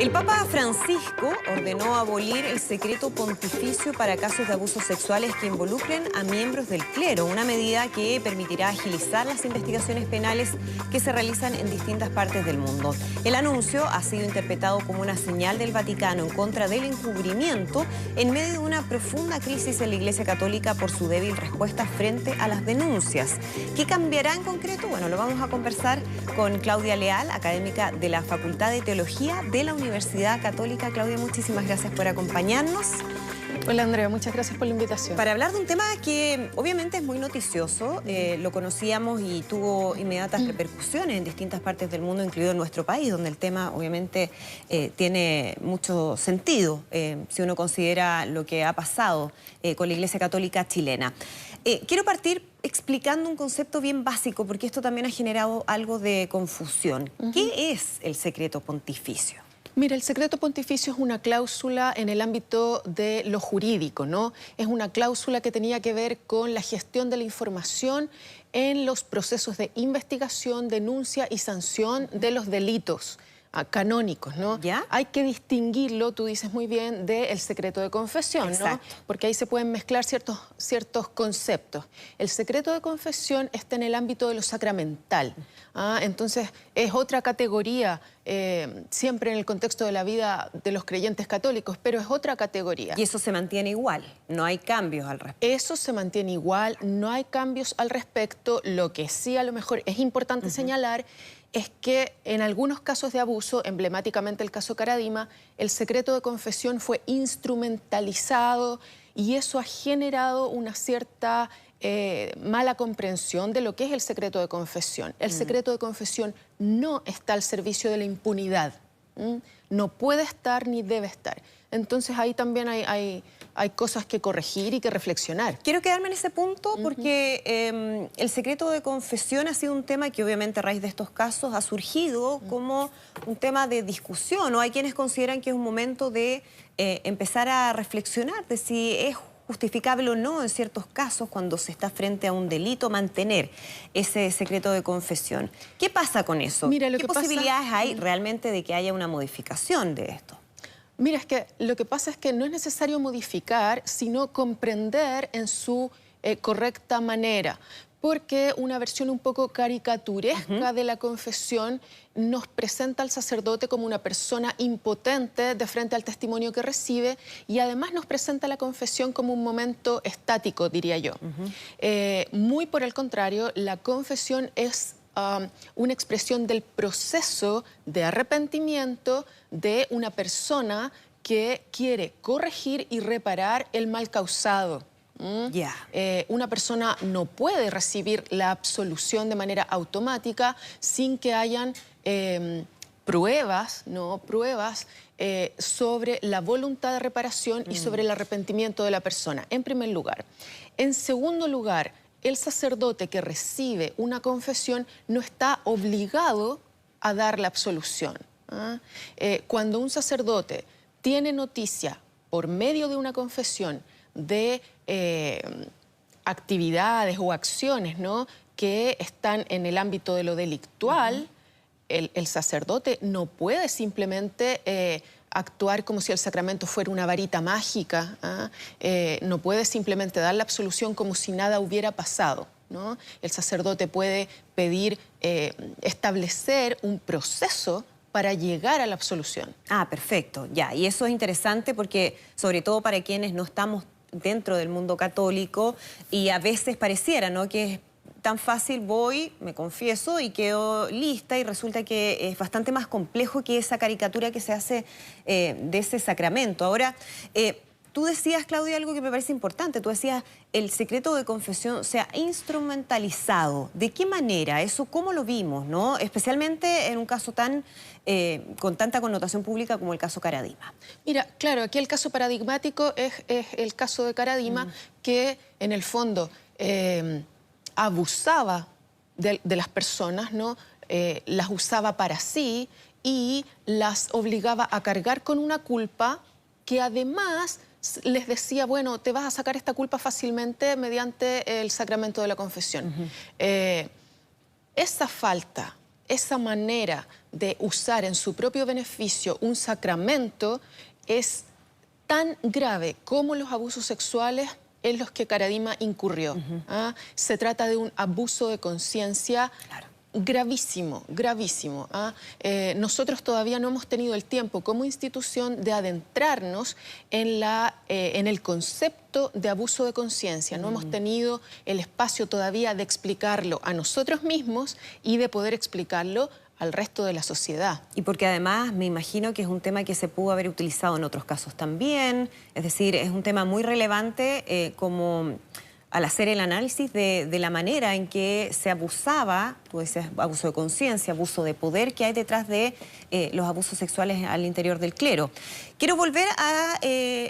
El Papa Francisco ordenó abolir el secreto pontificio para casos de abusos sexuales que involucren a miembros del clero, una medida que permitirá agilizar las investigaciones penales que se realizan en distintas partes del mundo. El anuncio ha sido interpretado como una señal del Vaticano en contra del encubrimiento en medio de una profunda crisis en la Iglesia Católica por su débil respuesta frente a las denuncias. ¿Qué cambiará en concreto? Bueno, lo vamos a conversar con Claudia Leal, académica de la Facultad de Teología de la Universidad Católica. Claudia, muchísimas gracias por acompañarnos. Hola Andrea, muchas gracias por la invitación. Para hablar de un tema que obviamente es muy noticioso, lo conocíamos y tuvo inmediatas repercusiones en distintas partes del mundo, incluido en nuestro país, donde el tema obviamente tiene mucho sentido si uno considera lo que ha pasado con la Iglesia Católica chilena. Quiero partir explicando un concepto bien básico, porque esto también ha generado algo de confusión. ¿Qué es el secreto pontificio? Mira, el secreto pontificio es una cláusula en el ámbito de lo jurídico, ¿no? Es una cláusula que tenía que ver con la gestión de la información en los procesos de investigación, denuncia y sanción de los delitos canónicos, ¿no? ¿Ya? Hay que distinguirlo, tú dices muy bien, del secreto de confesión, ¿no? Porque ahí se pueden mezclar ciertos conceptos. El secreto de confesión está en el ámbito de lo sacramental. Entonces, es otra categoría, siempre en el contexto de la vida de los creyentes católicos, pero es otra categoría. Y eso se mantiene igual, no hay cambios al respecto. Eso se mantiene igual, no hay cambios al respecto. Lo que sí a lo mejor es importante señalar es que en algunos casos de abuso, emblemáticamente el caso Caradima, el secreto de confesión fue instrumentalizado y eso ha generado una cierta mala comprensión de lo que es el secreto de confesión. El secreto de confesión no está al servicio de la impunidad. No puede estar ni debe estar. Entonces ahí también hay cosas que corregir y que reflexionar. Quiero quedarme en ese punto porque el secreto de confesión ha sido un tema que obviamente a raíz de estos casos ha surgido como un tema de discusión, ¿no? Hay quienes consideran que es un momento de empezar a reflexionar de si es justificable o no en ciertos casos cuando se está frente a un delito mantener ese secreto de confesión. ¿Qué pasa con eso? Mira, ¿Qué posibilidades hay realmente de que haya una modificación de esto? Mira, es que lo que pasa es que no es necesario modificar, sino comprender en su correcta manera. Porque una versión un poco caricaturesca de la confesión nos presenta al sacerdote como una persona impotente de frente al testimonio que recibe y además nos presenta la confesión como un momento estático, diría yo. Muy por el contrario, la confesión es una expresión del proceso de arrepentimiento de una persona que quiere corregir y reparar el mal causado. Una persona no puede recibir la absolución de manera automática sin que hayan pruebas sobre la voluntad de reparación y sobre el arrepentimiento de la persona, en primer lugar. En segundo lugar, el sacerdote que recibe una confesión no está obligado a dar la absolución. Cuando un sacerdote tiene noticia por medio de una confesión de actividades o acciones, ¿no?, que están en el ámbito de lo delictual, el sacerdote no puede simplemente actuar como si el sacramento fuera una varita mágica, no puede simplemente dar la absolución como si nada hubiera pasado, ¿no? El sacerdote puede pedir, establecer un proceso para llegar a la absolución. Perfecto, ya. Y eso es interesante porque, sobre todo para quienes no estamos dentro del mundo católico, y a veces pareciera, ¿no?, que es tan fácil, voy, me confieso y quedo lista, y resulta que es bastante más complejo que esa caricatura que se hace de ese sacramento. Ahora, tú decías, Claudia, algo que me parece importante. Tú decías, el secreto de confesión se ha instrumentalizado. ¿De qué manera? ¿Eso cómo lo vimos, no? Especialmente en un caso tan con tanta connotación pública como el caso Caradima. Mira, claro, aquí el caso paradigmático es el caso de Caradima, que en el fondo abusaba de las personas, ¿no? Las usaba para sí y las obligaba a cargar con una culpa que además les decía, bueno, te vas a sacar esta culpa fácilmente mediante el sacramento de la confesión. Esa falta esa manera de usar en su propio beneficio un sacramento es tan grave como los abusos sexuales en los que Caradima incurrió. Se trata de un abuso de conciencia gravísimo, gravísimo. Nosotros todavía no hemos tenido el tiempo como institución de adentrarnos en el concepto de abuso de conciencia. No hemos tenido el espacio todavía de explicarlo a nosotros mismos y de poder explicarlo al resto de la sociedad. Y porque además me imagino que es un tema que se pudo haber utilizado en otros casos también, es decir, es un tema muy relevante como al hacer el análisis de la manera en que se abusaba, tú dices abuso de conciencia, abuso de poder que hay detrás de los abusos sexuales al interior del clero. Quiero volver a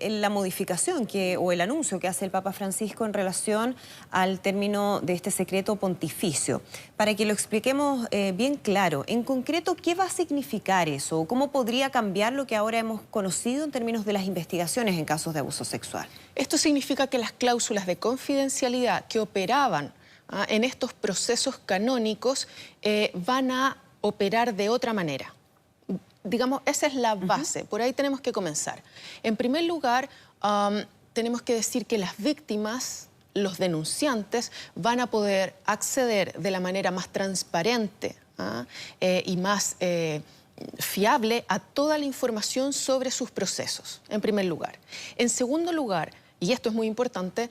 la modificación o el anuncio que hace el Papa Francisco en relación al término de este secreto pontificio. Para que lo expliquemos bien claro, en concreto, ¿qué va a significar eso? ¿Cómo podría cambiar lo que ahora hemos conocido en términos de las investigaciones en casos de abuso sexual? Esto significa que las cláusulas de confidencialidad que operaban en estos procesos canónicos van a operar de otra manera. Digamos, esa es la base, por ahí tenemos que comenzar. En primer lugar, tenemos que decir que las víctimas, los denunciantes, van a poder acceder de la manera más transparente y más fiable a toda la información sobre sus procesos, en primer lugar. En segundo lugar, y esto es muy importante,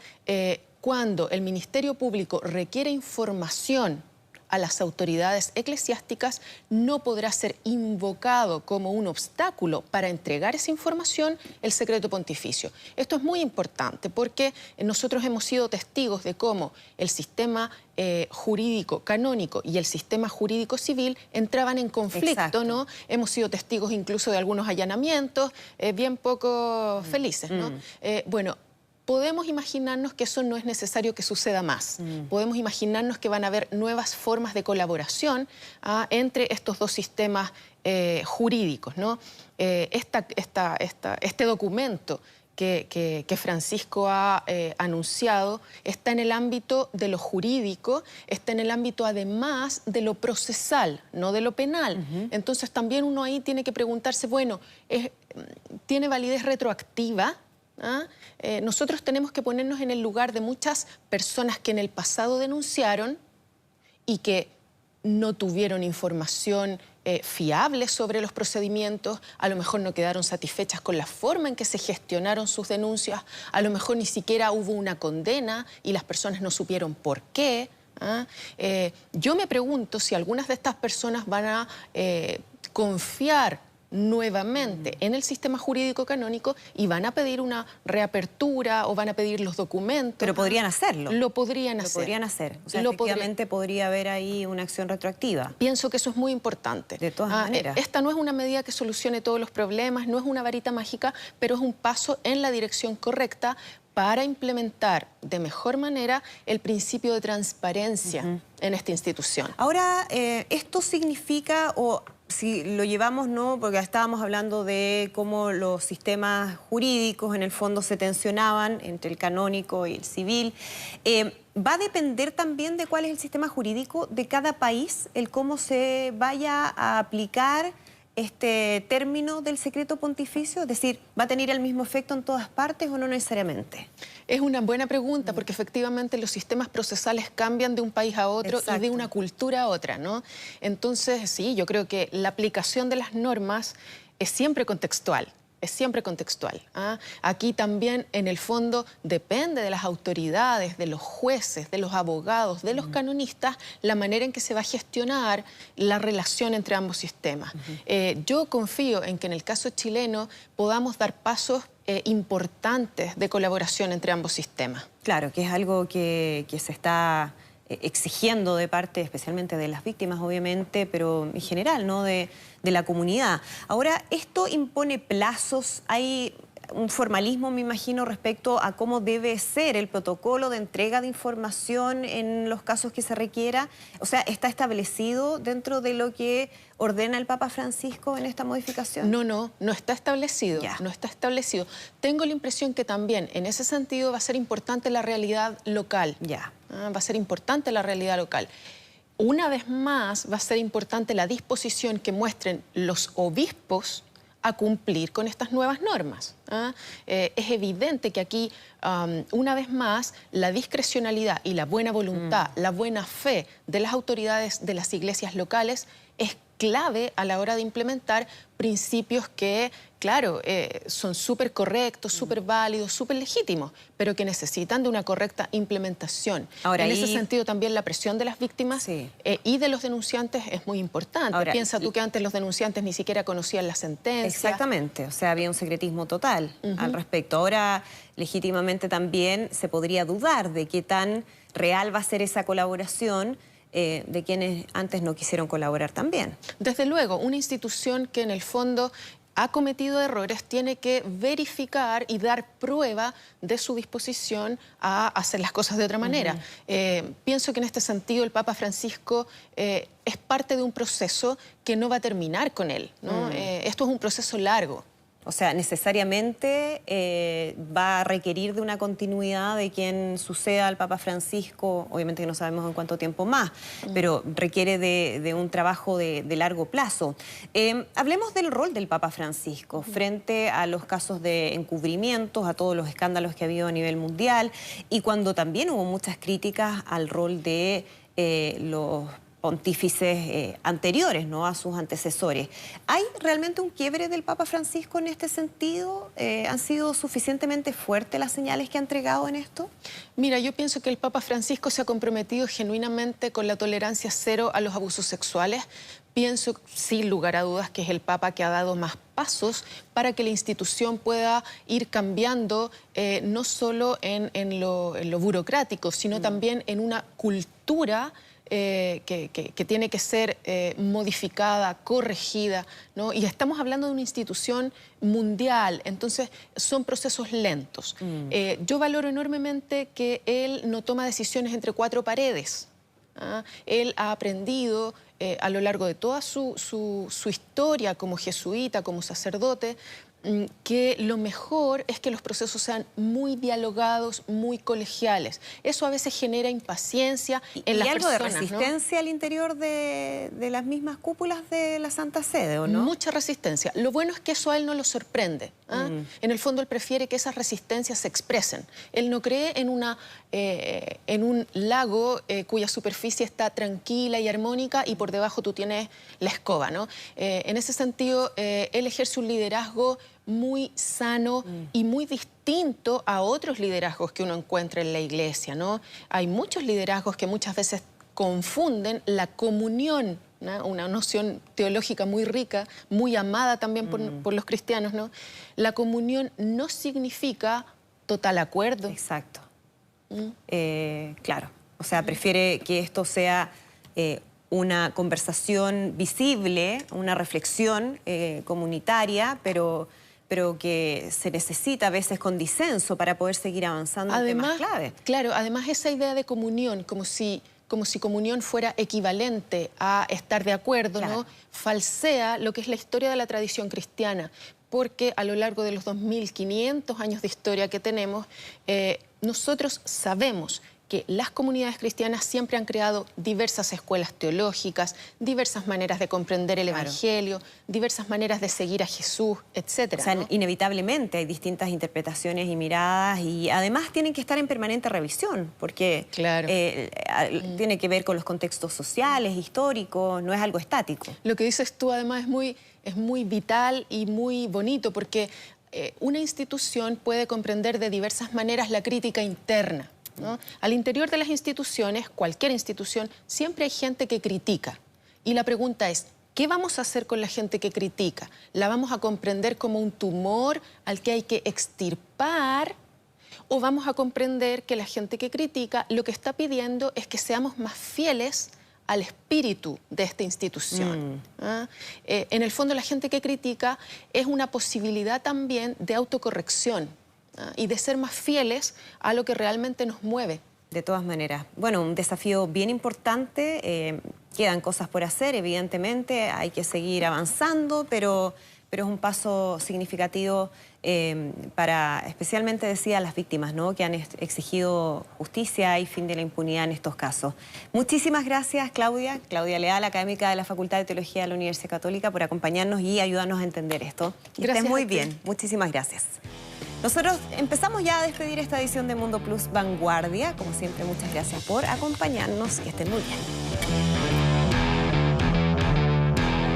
cuando el Ministerio Público requiere información a las autoridades eclesiásticas, no podrá ser invocado como un obstáculo para entregar esa información el secreto pontificio. Esto es muy importante porque nosotros hemos sido testigos de cómo el sistema jurídico canónico y el sistema jurídico civil entraban en conflicto, ¿no? Hemos sido testigos incluso de algunos allanamientos bien poco felices, ¿no? Bueno, podemos imaginarnos que eso no es necesario que suceda más. Podemos imaginarnos que van a haber nuevas formas de colaboración entre estos dos sistemas jurídicos, ¿no? Este documento que Francisco ha anunciado está en el ámbito de lo jurídico, está en el ámbito además de lo procesal, no de lo penal. Entonces también uno ahí tiene que preguntarse, bueno, ¿tiene validez retroactiva? Nosotros tenemos que ponernos en el lugar de muchas personas que en el pasado denunciaron y que no tuvieron información fiable sobre los procedimientos, a lo mejor no quedaron satisfechas con la forma en que se gestionaron sus denuncias, a lo mejor ni siquiera hubo una condena y las personas no supieron por qué. Yo me pregunto si algunas de estas personas van a confiar nuevamente en el sistema jurídico canónico y van a pedir una reapertura o van a pedir los documentos. Pero podrían hacerlo. Lo podrían hacer. Lo podrían hacer. O sea, efectivamente podría haber ahí una acción retroactiva. Pienso que eso es muy importante. De todas maneras. Esta no es una medida que solucione todos los problemas, no es una varita mágica, pero es un paso en la dirección correcta para implementar de mejor manera el principio de transparencia en esta institución. Ahora, esto significa, o si lo llevamos, ¿no? Porque estábamos hablando de cómo los sistemas jurídicos en el fondo se tensionaban entre el canónico y el civil. ¿Va a depender también de cuál es el sistema jurídico de cada país, el cómo se vaya a aplicar este término del secreto pontificio? Es decir, ¿va a tener el mismo efecto en todas partes o no necesariamente? Es una buena pregunta porque efectivamente los sistemas procesales cambian de un país a otro. Exacto. Y de una cultura a otra, ¿no? Entonces, sí, yo creo que la aplicación de las normas es siempre contextual. Es siempre contextual. Aquí también, en el fondo, depende de las autoridades, de los jueces, de los abogados, de los canonistas, la manera en que se va a gestionar la relación entre ambos sistemas. Yo confío en que en el caso chileno podamos dar pasos importantes de colaboración entre ambos sistemas. Claro, que es algo que se está exigiendo de parte especialmente de las víctimas, obviamente, pero en general, ¿no? De la comunidad. Ahora, ¿esto impone plazos? ¿Hay un formalismo, me imagino, respecto a cómo debe ser el protocolo de entrega de información en los casos que se requiera? O sea, ¿está establecido dentro de lo que ordena el Papa Francisco en esta modificación? No está establecido. Ya. No está establecido. Tengo la impresión que también, en ese sentido, va a ser importante la realidad local. Ya. Va a ser importante la realidad local. Una vez más va a ser importante la disposición que muestren los obispos a cumplir con estas nuevas normas. Es evidente que aquí, una vez más, la discrecionalidad y la buena voluntad, la buena fe de las autoridades de las iglesias locales es clave a la hora de implementar principios que, claro, son súper correctos, súper válidos, súper legítimos, pero que necesitan de una correcta implementación. Ahora, en ese sentido, también la presión de las víctimas y de los denunciantes es muy importante. Ahora, piensa tú que antes los denunciantes ni siquiera conocían la sentencia. Exactamente, o sea, había un secretismo total al respecto. Ahora, legítimamente también se podría dudar de qué tan real va a ser esa colaboración de quienes antes no quisieron colaborar también. Desde luego, una institución que en el fondo ha cometido errores tiene que verificar y dar prueba de su disposición a hacer las cosas de otra manera. Pienso que en este sentido el Papa Francisco es parte de un proceso que no va a terminar con él, ¿no? Esto es un proceso largo. O sea, necesariamente va a requerir de una continuidad de quien suceda al Papa Francisco, obviamente que no sabemos en cuánto tiempo más, pero requiere de un trabajo de largo plazo. Hablemos del rol del Papa Francisco frente a los casos de encubrimientos, a todos los escándalos que ha habido a nivel mundial, y cuando también hubo muchas críticas al rol de los pontífices anteriores, ¿no?, a sus antecesores. ¿Hay realmente un quiebre del Papa Francisco en este sentido? ¿Han sido suficientemente fuertes las señales que ha entregado en esto? Mira, yo pienso que el Papa Francisco se ha comprometido genuinamente con la tolerancia cero a los abusos sexuales. Pienso, sin lugar a dudas, que es el Papa que ha dado más pasos para que la institución pueda ir cambiando, no solo en lo burocrático, sino también en una cultura que tiene que ser modificada, corregida, ¿no? Y estamos hablando de una institución mundial, entonces son procesos lentos. Yo valoro enormemente que él no toma decisiones entre cuatro paredes. Él ha aprendido a lo largo de toda su historia como jesuita, como sacerdote, que lo mejor es que los procesos sean muy dialogados, muy colegiales. Eso a veces genera impaciencia en las personas. ¿Y algo de resistencia, ¿no?, al interior de las mismas cúpulas de la Santa Sede, o no? Mucha resistencia. Lo bueno es que eso a él no lo sorprende. En el fondo él prefiere que esas resistencias se expresen. Él no cree en un lago cuya superficie está tranquila y armónica y por debajo tú tienes la escoba, ¿no? En ese sentido, él ejerce un liderazgo muy sano y muy distinto a otros liderazgos que uno encuentra en la iglesia, ¿no? Hay muchos liderazgos que muchas veces confunden la comunión, ¿no?, una noción teológica muy rica, muy amada también por los cristianos, ¿no? La comunión no significa total acuerdo. Exacto. Claro, o sea, prefiere que esto sea una conversación visible, una reflexión comunitaria, pero que se necesita a veces con disenso para poder seguir avanzando en temas clave. Claro, además esa idea de comunión, como si comunión fuera equivalente a estar de acuerdo, claro, ¿no?, falsea lo que es la historia de la tradición cristiana, porque a lo largo de los 2500 años de historia que tenemos, nosotros sabemos que las comunidades cristianas siempre han creado diversas escuelas teológicas, diversas maneras de comprender el Evangelio, diversas maneras de seguir a Jesús, etc. O sea, ¿no?, inevitablemente hay distintas interpretaciones y miradas, y además tienen que estar en permanente revisión, porque claro, tiene que ver con los contextos sociales, históricos, no es algo estático. Lo que dices tú además es muy vital y muy bonito, porque una institución puede comprender de diversas maneras la crítica interna, ¿no? Al interior de las instituciones, cualquier institución, siempre hay gente que critica. Y la pregunta es, ¿qué vamos a hacer con la gente que critica? ¿La vamos a comprender como un tumor al que hay que extirpar? ¿O vamos a comprender que la gente que critica lo que está pidiendo es que seamos más fieles al espíritu de esta institución? En el fondo, la gente que critica es una posibilidad también de autocorrección y de ser más fieles a lo que realmente nos mueve. De todas maneras, bueno, un desafío bien importante, quedan cosas por hacer, evidentemente, hay que seguir avanzando, pero pero es un paso significativo para, especialmente decía, las víctimas, ¿no?, que han exigido justicia y fin de la impunidad en estos casos. Muchísimas gracias, Claudia Leal, académica de la Facultad de Teología de la Universidad Católica, por acompañarnos y ayudarnos a entender esto. Que estés muy bien. Muchísimas gracias. Nosotros empezamos ya a despedir esta edición de Mundo Plus Vanguardia. Como siempre, muchas gracias por acompañarnos. Que estén muy bien.